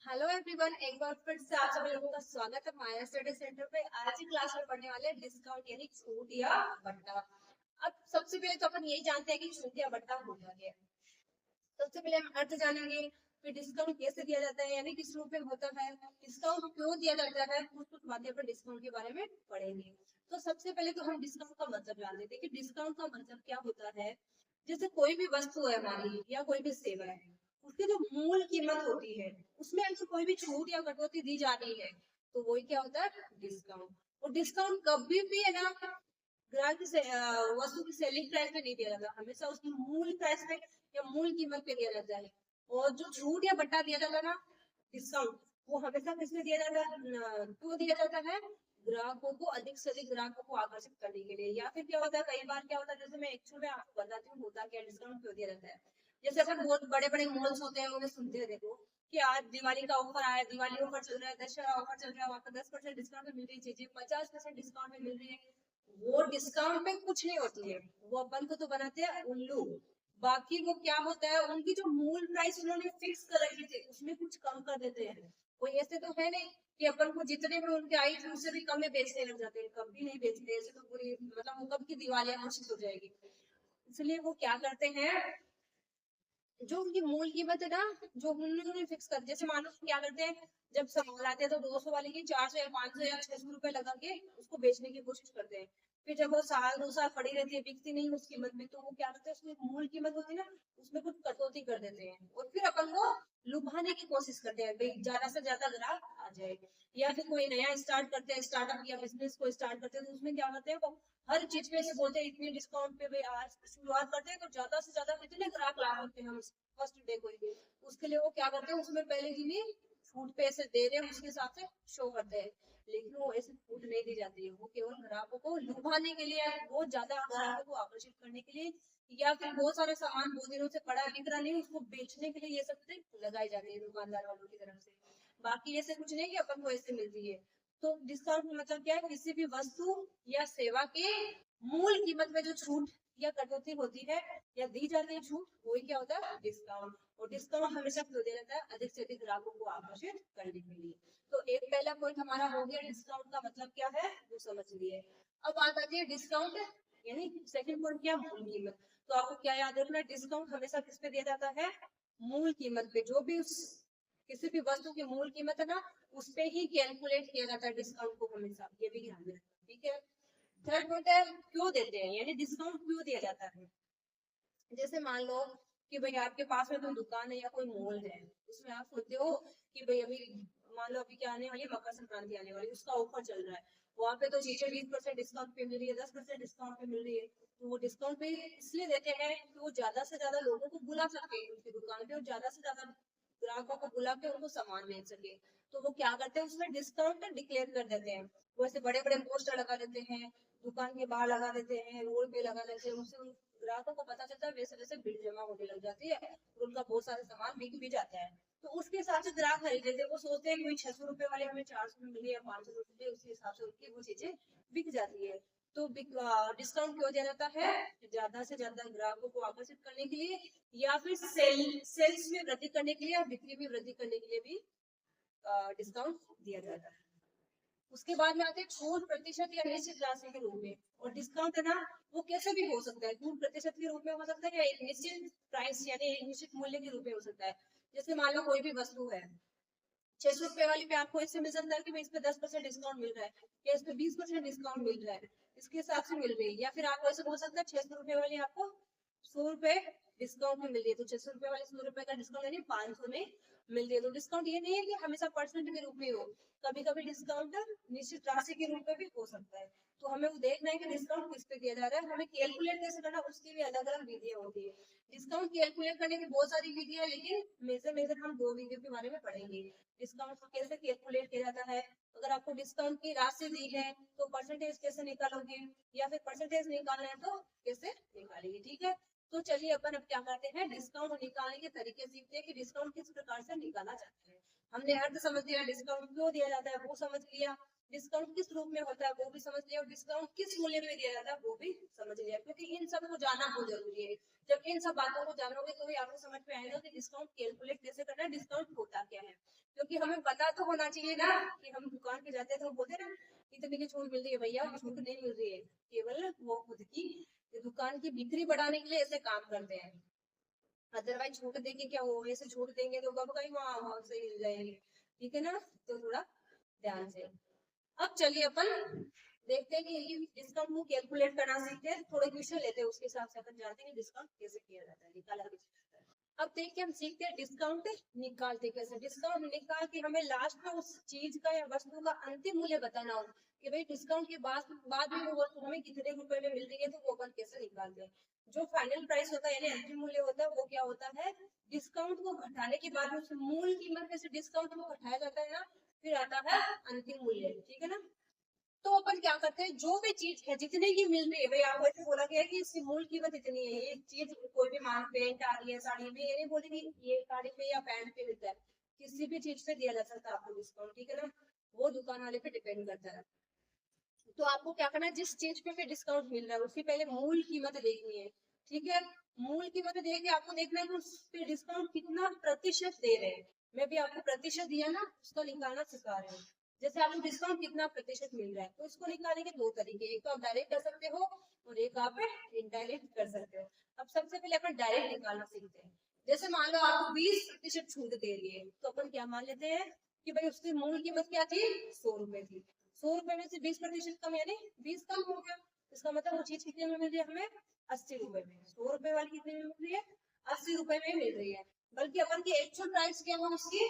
Hello everyone, एक बार फिर से आप सभी लोगों का स्वागत है माया स्टडी सेंटर पे। आज की क्लास में पढ़ने वाले डिस्काउंट यानी छूट या बट्टा। अब सबसे पहले तो अपन यही जानते हैं कि छूट या बट्टा होता क्या है। सबसे पहले हम अर्थ जानेंगे, फिर डिस्काउंट कैसे दिया जाता है यानी किस रूप में होता है, डिस्काउंट क्यों दिया जाता है, कुछ कुछ बातें अपन डिस्काउंट के बारे में पढ़ेंगे। तो सबसे पहले तो हम डिस्काउंट का मतलब जान लेते हैं कि डिस्काउंट का मतलब क्या होता है। जैसे कोई भी वस्तु है हमारी या कोई भी सेवा है, उसकी जो मूल कीमत होती है उसमें अगर कोई भी छूट या कटौती दी जा रही है तो वही क्या होता है, डिस्काउंट। और डिस्काउंट कभी भी है ना ग्राहक से वस्तु की सेलिंग प्राइस पे नहीं दिया जाता, हमेशा उसकी मूल प्राइस पे या मूल कीमत पे दिया जाता है। और जो छूट या बट्टा दिया जाता है ना, डिस्काउंट, वो हमेशा किसमें दिया जाता है, क्यों दिया जाता है, ग्राहकों को अधिक से अधिक ग्राहकों को आकर्षित करने के लिए। या फिर क्या होता है, कई बार क्या होता है, जैसे मैं एक्चुअल में आपको बताती हूँ होता क्या डिस्काउंट क्यों दिया जाता है। जैसे अपन बहुत बड़े बड़े मॉल्स होते हैं उन्हें सुनते हैं, देखो कि आज दिवाली का ऑफर आया, दिवाली ऑफर चल रहा है, दशहरा ऑफर चल रहा है, वहाँ पर 10% डिस्काउंट में मिल रही चीजें 50% डिस्काउंट में मिल रही है। वो डिस्काउंट पे कुछ नहीं होती है, वो अपन को तो बनाते हैं उल्लू। बाकी वो क्या होता है, उनकी जो मूल प्राइस उन्होंने फिक्स कर रखी थी उसमें कुछ कम कर देते हैं। कोई ऐसे तो है नहीं कि अपन को जितने में उनके आई थी उससे भी कम में बेचने लग जाते हैं, कभी नहीं बेचते ऐसे तो पूरी मतलब वो कब की दिवालियां घोषित हो जाएगी। इसलिए वो क्या करते हैं, जो उनकी मूल कीमत है ना, जो उन्होंने फिक्स कर, जैसे मान लो क्या करते हैं, जब सामान लाते हैं तो 200 वाले की 400 या 500 या 600 रुपए लगा के उसको बेचने की कोशिश करते हैं। फिर जब वो साल 2 साल पड़ी रहती है, बिकती नहीं उस कीमत में, तो वो क्या करते हैं, उसकी मूल कीमत होती है ना, उसमें कुछ कटौती कर देते हैं और फिर अपन को लुभाने की कोशिश करते हैं, भाई ज्यादा से ज्यादा ग्राहक आ जाए। या फिर कोई नया स्टार्ट करते हैं, स्टार्टअप या बिजनेस को स्टार्ट करते हैं, तो उसमें क्या करते हैं, वो हर चीज पे से बोलते हैं इतनी डिस्काउंट पे भाई आज शुरुआत करते हैं, तो ज्यादा से ज्यादा कितने ग्राहक ला सकते हैं हम फर्स्ट डे को ही। उसके लिए वो क्या करते हैं, उसमें पहले दिन ही छूट पे ऐसे दे रहे हैं उसके हिसाब से शो करते हैं। लेकिन वो ऐसे छूट नहीं दी जाती है, वो केवल ग्राहकों को लुभाने के लिए, बहुत ज्यादा ग्राहकों को आकर्षित करने के लिए, या फिर बहुत सारे सामान बहुत दिनों से पड़ा बिक रहा नहीं उसको बेचने के लिए ये सब ट्रिक लगाई जाती है दुकानदार वालों की तरफ से। बाकी ऐसे कुछ नहीं कि अपन को ऐसे मिलती है। तो डिस्काउंट मतलब क्या है, किसी भी वस्तु या सेवा के मूल कीमत में जो छूट या कटौती होती है या दी जाती है छूट, वही क्या होता है, डिस्काउंट। और डिस्काउंट हमेशा क्यों दिया जाता है, अधिक से अधिक ग्राहकों को आकर्षित करने के लिए। तो एक पहला पॉइंट हमारा हो गया, डिस्काउंट का मतलब क्या है वो समझ लिए। अब बात आती है डिस्काउंट यानी सेकंड पॉइंट क्या, मूल कीमत। तो आपको क्या याद रखना है, डिस्काउंट हमेशा किस पे दिया जाता है, मूल कीमत पे। जो भी उस किसी भी वस्तु की मूल कीमत है ना, उस पे ही कैलकुलेट किया जाता है डिस्काउंट को हमेशा, ये भी ध्यान में रखना, ठीक है। थर्ड पॉइंट है क्यों देते हैं यानी डिस्काउंट क्यों दिया जाता है। जैसे मान लो कि भाई आपके पास में कोई दुकान है या कोई मॉल है, उसमें आप सोचते हो कि भाई अभी मान लो अभी क्या आने वाली है, मकर संक्रांति आने वाली है, उसका ऑफर चल रहा है, वहां पे तो चीजें 20% डिस्काउंट पे मिल रही है, 10% डिस्काउंट पे मिल रही है। तो वो डिस्काउंट पे इसलिए देते हैं कि वो ज्यादा से ज्यादा लोगों को बुला सके उनकी दुकान पे, और ज्यादा से ज्यादा ग्राहकों को बुला के उनको सामान बेच सके। तो वो क्या करते हैं, उसमें डिस्काउंट डिक्लेयर कर देते हैं। वो ऐसे बड़े बड़े पोस्टर लगा देते हैं, दुकान के बाहर लगा देते हैं, रोड पे लगा देते हैं, उससे ग्राहकों को पता चलता है, वैसे वैसे भीड़ जमा होने लग जाती है और उनका बहुत सारा सामान बिक भी जाता है। तो उसके हिसाब से ग्राहक खरीद लेते हैं, वो सोचते हैं कि 600 रुपए वाले हमें 400 में मिली या 500 रुपए, उसके हिसाब से उनकी वो चीजें बिक जाती है। तो डिस्काउंट क्यों दिया जाता है, ज्यादा से ज्यादा ग्राहकों को आकर्षित करने के लिए, या फिर सेल्स में वृद्धि करने के लिए या बिक्री में वृद्धि करने के लिए भी डिस्काउंट दिया जाता है। उसके बाद में आते हैं छूट प्रतिशत या निश्चित राशि के रूप में। और डिस्काउंट है ना, वो कैसे भी हो सकता है, छूट प्रतिशत के रूप में हो सकता है या एक निश्चित प्राइस यानी एक निश्चित मूल्य के रूप में हो सकता है। जैसे मान लो कोई भी वस्तु है, 600 रुपए वाली पे आपको इससे मिल सकता है कि इस पे 10% डिस्काउंट मिल रहा है, या इस पे 20% डिस्काउंट मिल रहा है, इसके हिसाब से मिल रही है। या फिर आपको ऐसे बोल सकता है 600 रुपए वाली आपको 100 रुपए डिस्काउंट में मिल रही है, तो 600 रुपए वाली 100 रुपए का डिस्काउंट यानी 500 में मिल रही है। तो डिस्काउंट ये नहीं है कि हमेशा परसेंट के रूप में हो, कभी कभी डिस्काउंट निश्चित राशि के रूप में भी हो सकता है। तो हमें वो देखना है कि डिस्काउंट किस पे दिया जा रहा है, हमें कैलकुलेट कैसे करना, उसकी भी अलग अलग विधियां होती है। डिस्काउंट कैलकुलेट करने की बहुत सारी विधियां है, लेकिन मेजर मेजर हम दो विधियों के बारे में पढ़ेंगे। डिस्काउंट को कैसे कैलकुलेट किया जाता है, अगर आपको डिस्काउंट की राशि दी है तो परसेंटेज कैसे निकालोगे, या फिर परसेंटेज निकालना है तो कैसे निकालेंगे, ठीक है। तो चलिए अपन अब क्या करते हैं, डिस्काउंट निकालने के तरीके सीखते हैं कि डिस्काउंट किस प्रकार से निकाला जाता है। हमने अर्थ समझ लिया, डिस्काउंट क्यों दिया जाता है वो समझ लिया। डिस्काउंट किस रूप में होता है वो भी समझ लिया, और डिस्काउंट किस मूल्य में दिया जाता है वो भी समझ लिया, क्योंकि इन सब को जानना बहुत जरूरी है। जब इन सब बातों को जानोगे तो ही आपको समझ में आएगा कि डिस्काउंट कैलकुलेट कैसे करना है, डिस्काउंट होता क्या है। क्योंकि हमें पता तो होना चाहिए ना, कि हम दुकान पे जाते हैं तो हम बोलते हैं ना इतने की छूट मिल रही है, भैया छूट नहीं मिल रही है, केवल वो खुद की दुकान की बिक्री बढ़ाने के लिए ऐसे काम करते हैं। अदरवाइज छूट देंगे क्या, वो ऐसे छूट देंगे तो कब कहीं वहां वहां से मिल जाएंगे, ठीक है ना। तो थोड़ा ध्यान से। अब चलिए अपन देखते हैं कि ये डिस्काउंट को कैलकुलेट करना सीखते हैं, थोड़े क्वेश्चन लेते हैं, उसके हिसाब से अपन जानते हैं डिस्काउंट कैसे किया जाता है, निकाला कैसे जाता है। अब देखिए हम सीखते हैं डिस्काउंट निकालते कैसे। डिस्काउंट निकाल के हमें लास्ट में उस चीज का या वस्तु का अंतिम मूल्य बताना हो कि भाई डिस्काउंट के बाद में वो वस्तु हमें कितने रुपए में मिल रही है, तो वो अपन कैसे निकालते हैं। जो फाइनल प्राइस होता है यानी अंतिम मूल्य होता है वो क्या होता है, डिस्काउंट को घटाने के बाद में उस मूल कीमत में से डिस्काउंट को घटाया जाता है ना, फिर आता है अंतिम मूल्य, ठीक है ना। तो अपन क्या करते हैं, जो भी चीज है जितने की मिल रही है, भाई आपको ऐसे बोला गया है कि इसकी मूल कीमत इतनी है, ये चीज कोई भी मान पेंट आ रही है साड़ी में, ये नहीं बोलेगी ये साड़ी पे या पैंट पे मिलता है, किसी भी चीज पे दिया जा सकता है आपको डिस्काउंट, ठीक है ना। वो दुकान वाले पे डिपेंड करता है। तो आपको क्या करना है, जिस चीज पे डिस्काउंट मिल रहा है उसकी पहले मूल कीमत देखनी है, ठीक है। मूल कीमत देख के आपको देखना है कि उस पे डिस्काउंट कितना प्रतिशत दे रहे हैं। मैं भी आपको प्रतिशत दिया ना, उसको निकालना सिखा रही हूँ। जैसे आपको डिस्काउंट कितना प्रतिशत मिल रहा है, तो इसको निकालने के दो तरीके, एक तो आप डायरेक्ट कर सकते हो और एक आप इनडायरेक्ट कर सकते हो। अब सबसे पहले अपन डायरेक्ट निकालना सीखते हैं। जैसे मान लो आपको 20% छूट दे रही है, तो अपन क्या मान लेते हैं कि भाई उसकी मूल कीमत क्या थी, 100 रुपए थी। 100 रुपए में से 20% कम यानी 20 कम हो गया। इसका मतलब वो चीज कितने में मिल रही है हमें, 80 रुपए में। 100 रुपए वाली कितने में मिल रही है, 80 रुपए में मिल रही है। बल्कि अपन की एक्चुअल प्राइस क्या है उसकी,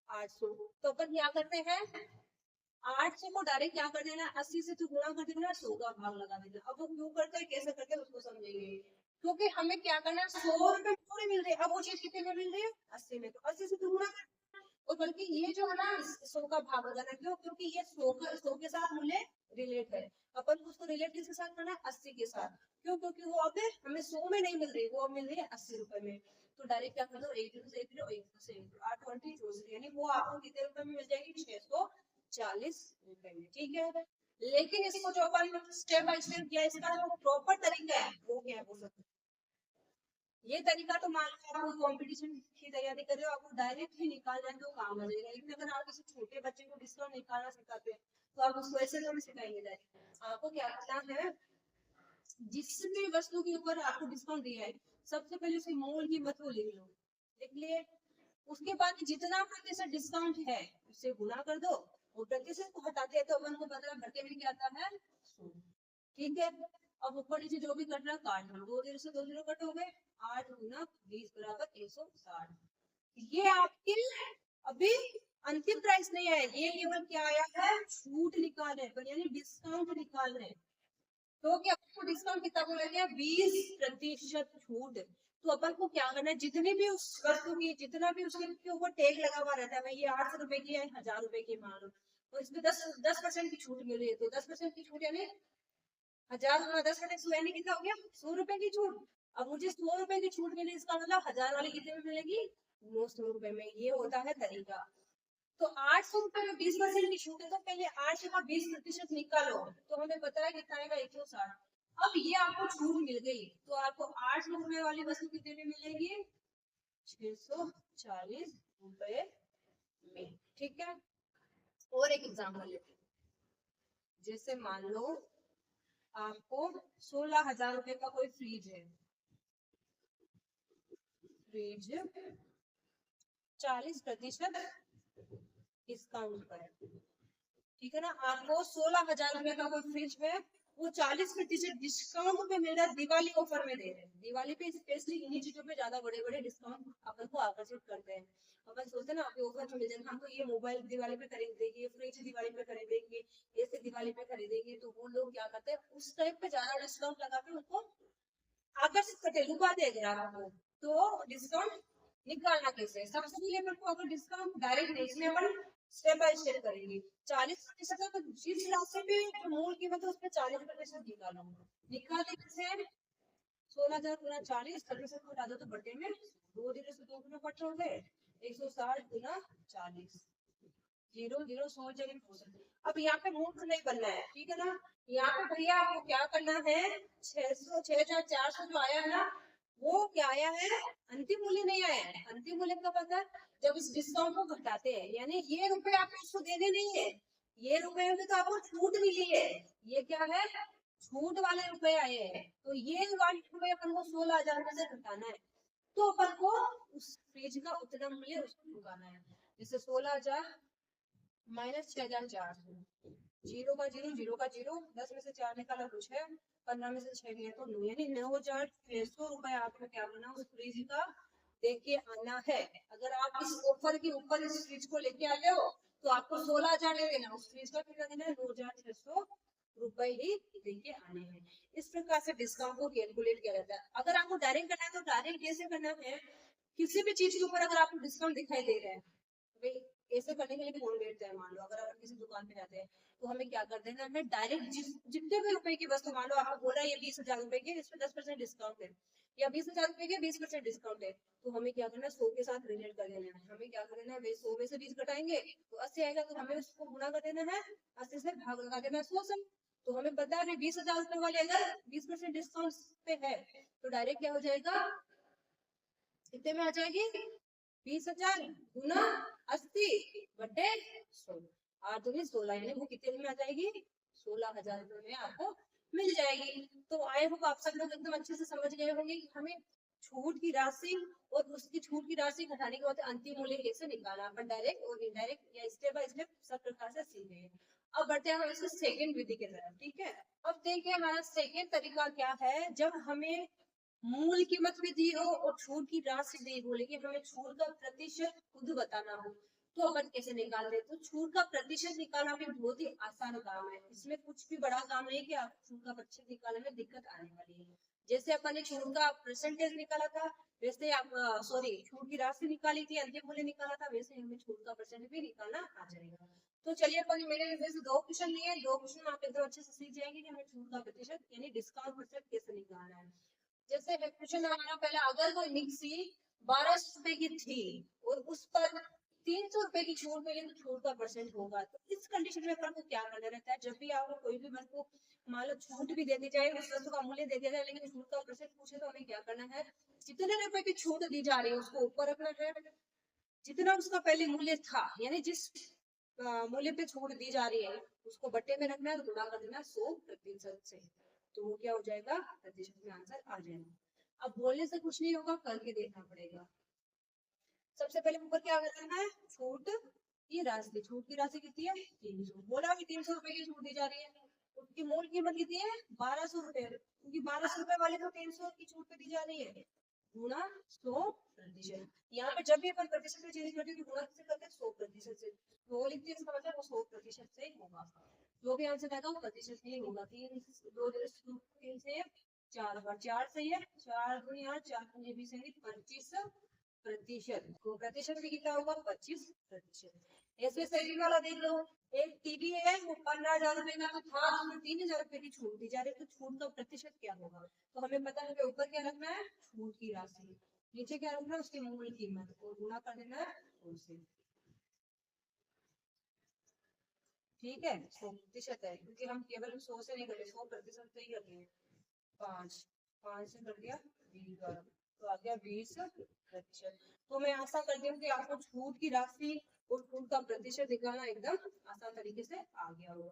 800। तो अपन क्या करते हैं, 800 को डायरेक्ट क्या कर देना, 80 से तो गुणा कर देना, 100 का भाग लगा देना। अब वो क्यों करते हैं कैसे करते हैं उसको समझेंगे। क्योंकि हमें क्या करना है, 100 रुपए में थोड़ी मिल रही है, अब वो चीज कितने में मिल रही है, 80 में, तो 80 से तो गुणा कर। और बल्कि ये जो है ना 100 का भाग लगाना, क्यों, क्योंकि ये 100 के साथ मूल्य रिलेट है। अपन को उसको रिलेट किसके साथ करना है, 80 के साथ। क्यों, क्योंकि वो अब हमें 100 में नहीं मिल रही, वो अब मिल रही है 80 रुपए में। तो डायरेक्ट क्या कर दो, एक से एक लो, एक से एक लो, 8 यानी वो आपको कितने रुपए में मिल जाएगी, 640 रुपए में, ठीक है। लेकिन इसको जो अपन स्टेप बाय स्टेप किया, इसका जो प्रॉपर तरीका है वो क्या है, बोल सकते। ये तरीका तो मान लो आप कंपटीशन की तैयारी कर रहे हो, आपको डायरेक्ट ही निकालना है तो काम हो जाएगा। लेकिन अगर आप किसी छोटे बच्चे को डिस्काउंट निकालना सिखाते हैं तो आप उसको ऐसे थोड़ी सिखाएंगे डायरेक्ट। आपको क्या करना है, जिस भी वस्तु के ऊपर आपको डिस्काउंट दिया है सबसे पहले उसकी मूल कीमत को लिख लो, लिख लिए। उसके बाद जितना प्रतिशत डिस्काउंट है उससे गुना कर दो, और प्रतिशत को हटाते हैं तो अपन को पता है घटे में क्या आता है, 100, ठीक है। अब ऊपर नीचे जो भी कट रहा है काट लो, 2 0 से 2 0 कट हो गए, 8 गुना 20 बराबर 160। ये आपके अभी अंतिम प्राइस नहीं आया, ये केवल क्या आया है, छूट निकाल रहे हैं यानी डिस्काउंट निकाल रहे हैं। तो क्या आपको डिस्काउंट कितना बोला गया, 20% छूट। तो अपन को क्या करना है, जितनी भी उस वस्तु की जितना भी उसके ऊपर टैग लगा हुआ रहता है, भाई ये 800 रुपए की है, 1000 रुपए की मान लो, तो इसमें 10% की छूट मिल रही है, तो 10% की छूट यानी 1000 गुना 10% यानी कितना हो गया, 100 रुपए की छूट। अब मुझे 100 रुपए की छूट मिली, इसका मतलब 1000 वाली कितने में मिलेगी, 900 रुपए में। ये होता है तरीका। तो 800 रुपए में 20% की छूट है, तो पहले 800 का 20% निकालो, तो हमें पता है कितना आएगा, 160। अब ये आपको छूट मिल गई, तो आपको 800 रुपए वाली वस्तु कितने में मिलेगी, 640 रुपए में, ठीक है। और एक एग्जाम्पल लेते हैं। जैसे मान लो आपको 16,000 रुपए का कोई फ्रिज है, फ्रिज 40% डिस्काउंट पर, ठीक है ना। आपको 16,000 रुपए का कोई फ्रिज है, वो 40% डिस्काउंट पे मिल रहा है, दिवाली ऑफर में दे रहे हैं। दिवाली पे स्पेशली इन्हीं चीजों पे ज्यादा बड़े बड़े डिस्काउंट अपन को आकर्षित करते हैं। अपन सोचते हैं ना आपके ऑफर में मिल जाए, हम तो ये मोबाइल दिवाली पे खरीद देंगे, फ्रिज दिवाली पे खरीदेंगे, ऐसे दिवाली पे खरीदेंगे। तो वो लोग क्या करते हैं, उस टाइप पे ज्यादा डिस्काउंट लगा के उनको आकर्षित करते, लुभाते हैं ग्राहक को। तो डिस्काउंट निकालना कैसे, सबसे पहले अपन को अगर डिस्काउंट डायरेक्ट नहीं, इसमें अपन स्टेप बाय स्टेप करेंगे। 40% तो जिस राशि पे जो मूल कीमत है उस पर 40% निकालो। निकालने कैसे, 16,000 गुना 40, 40% को हटा दो तो बटे में 2 0 से 2 गुना कट हो गए, 160 गुना 40, 0 0 100 जगह। अब यहाँ पे मूर्ख नहीं बनना है, ठीक है ना। यहाँ पे भैया आपको क्या करना है, 600 6400 जो आया है ना, वो क्या आया है, अंतिम मूल्य नहीं आया है। अंतिम मूल्य कब आता है, जब इस डिस्काउंट को घटाते हैं, यानी ये रुपए आपको उसको देने नहीं है, ये रुपए में तो आपको छूट मिली है, ये क्या है, छूट वाले रुपए आए हैं। तो ये वाले रुपए अपन को 16,000 में से घटाना है, तो अपन को उस फ्रिज का उतना मूल्य उसको चुकाना है। जैसे 16,000 माइनस 6,400, जीरो का जीरो, जीरो का जीरो, 10 में से 4 निकाला तो 6, 15 में से 6 गया तो 9, यानी 9,600 रुपए आपको क्या करना, उस फ्रिज का दे के आना है। अगर आप इस ऑफर के ऊपर इस फ्रिज को लेके आते हो तो आपको 16,000 नहीं देना, उस फ्रिज का कितना देना है, 9,600 रुपए ही देके आने हैं। इस प्रकार से डिस्काउंट को कैलकुलेट किया जाता है। अगर आपको डायरेक्ट करना है तो डायरेक्ट कैसे करना है, किसी भी चीज के ऊपर अगर आपको डिस्काउंट दिखाई दे रहा है, भाई ऐसे करने के लिए कौन बैठता है, मान लो अगर आप किसी दुकान पे जाते हैं तो हमें क्या कर देना है, डायरेक्ट जितने भी रुपए की वस्तु, मान लो आपको बोल रहा है ये 20,000 रुपए की, इसमें 10% डिस्काउंट है, या 20,000 रुपए के 20% डिस्काउंट है, तो हमें क्या करना है, 100 के साथ रिलेट कर देना है। हमें क्या कर देना है, 100 में से 20 घटाएंगे तो 80 आएगा, तो हमें उसको गुना कर देना है, 80 से भाग लगा देना है 100 से। तो हमें पता है 20,000 रुपए वाले अगर 20% डिस्काउंट पे है तो डायरेक्ट क्या हो जाएगा, कितने में आ जाएगी, 20,000 गुना 80 बटे 100, 8 दूनी 16, यानी वो कितने में आ जाएगी, 16,000 रुपए में आपको मिल जाएगी। तो आई होप आप सब लोग एकदम अच्छे से समझ गए होंगे कि हमें छूट की राशि और उसकी छूट की राशि घटाने के बाद अंतिम मूल्य कैसे निकालना, अपन डायरेक्ट और इनडायरेक्ट या स्टेप बाय स्टेप सब प्रकार से सीख गए। अब बढ़ते हैं हम इसके सेकंड विधि के तरफ, ठीक है। अब देखिए हमारा सेकंड तरीका क्या है, जब हमें मूल कीमत भी दी हो और छूट की राशि दी हो, लेकिन हमें छूट का प्रतिशत खुद बताना हो, तो अपन कैसे निकालते हैं। तो छूट का प्रतिशत निकालना भी बहुत ही आसान काम है, इसमें कुछ भी बड़ा काम नहीं कि आप छूट का प्रतिशत निकालने में दिक्कत आने वाली है। जैसे अपन ने छूट का परसेंटेज निकाला था, वैसे आप सॉरी छूट की राशि निकाली थी, अंतिम मूल्य निकाला था, वैसे हमें छूट का परसेंट भी निकालना आ जाएगा। तो चलिए अपन मेरे वैसे 2 क्वेश्चन लिए, 2 क्वेश्चन आप एकदम अच्छे से सीख जाएंगे कि हमें छूट का प्रतिशत यानी डिस्काउंट परसेंट कैसे निकालना है। जैसे क्वेश्चन हमारा पहला, अगर कोई मिक्सी 1200 रुपए की थी और उस पर 300 रुपए की छूट मिली तो छूट का परसेंट होगा। तो इस कंडीशन में अपन को क्या करना रहता है, जब भी आपको कोई भी वस्तु मान लो छूट भी दे दी जाए, उस वस्तु का मूल्य दे दिया जाए लेकिन छूट का परसेंट पूछे तो हमें क्या करना है, जितने रुपए की छूट दी जा रही है उसको ऊपर रखना है, जितना उसका पहले मूल्य था, यानी जिस मूल्य पे छूट दी जा रही है उसको बट्टे में रखना है, तो गुणा कर देना 100% से, तो वो क्या हो जाएगा, प्रतिशत में आंसर आ जाएगा। अब बोलने से कुछ नहीं होगा, करके देखना पड़ेगा। सबसे पहले ऊपर क्या करना है, छूट की राशि, छूट की राशि कितनी है, 300, बोला कि 300 रुपए की छूट दी जा रही है, उसकी मूल कीमत कितनी है, 1200 रुपए, क्योंकि 1200 रुपए वाले तो 300 की छूट पे दी जा रही है, गुणा 100%। यहाँ पे जब भी अपन प्रतिशत में चेंज करते हैं तो गुणा किससे करते हैं, 100% से, तो वो लिखते हैं, इसका मतलब वो 100% से ही होगा, जो भी आंसर आएगा वो प्रतिशत से ही होगा। 3 से 4 बार 4 सही है, 4 दूनी 8, 4 दूनी 20 यानी 25%, तो प्रतिशत भी कितना होगा, 25%। ऐसे सेकंड वाला देख लो, एक टीवी है वो 15,000 रुपए का तो था, उसमें 3,000 रुपए की छूट दी जा रही है, तो छूट का प्रतिशत क्या होगा, तो हमें पता है कि ऊपर क्या रखना है, छूट की राशि, नीचे क्या रखना है, उसकी मूल कीमत, और गुणा कर देना है 100 से, ठीक है। 100% है क्योंकि हम केवल 100 से नहीं करते, 100% से ही करते हैं। 5 से कर दिया 20 द्वारा, तो आ गया 20%। तो मैं आशा करती हूँ कि आपको छूट की राशि और छूट का प्रतिशत निकालना एकदम आसान तरीके से आ गया होगा।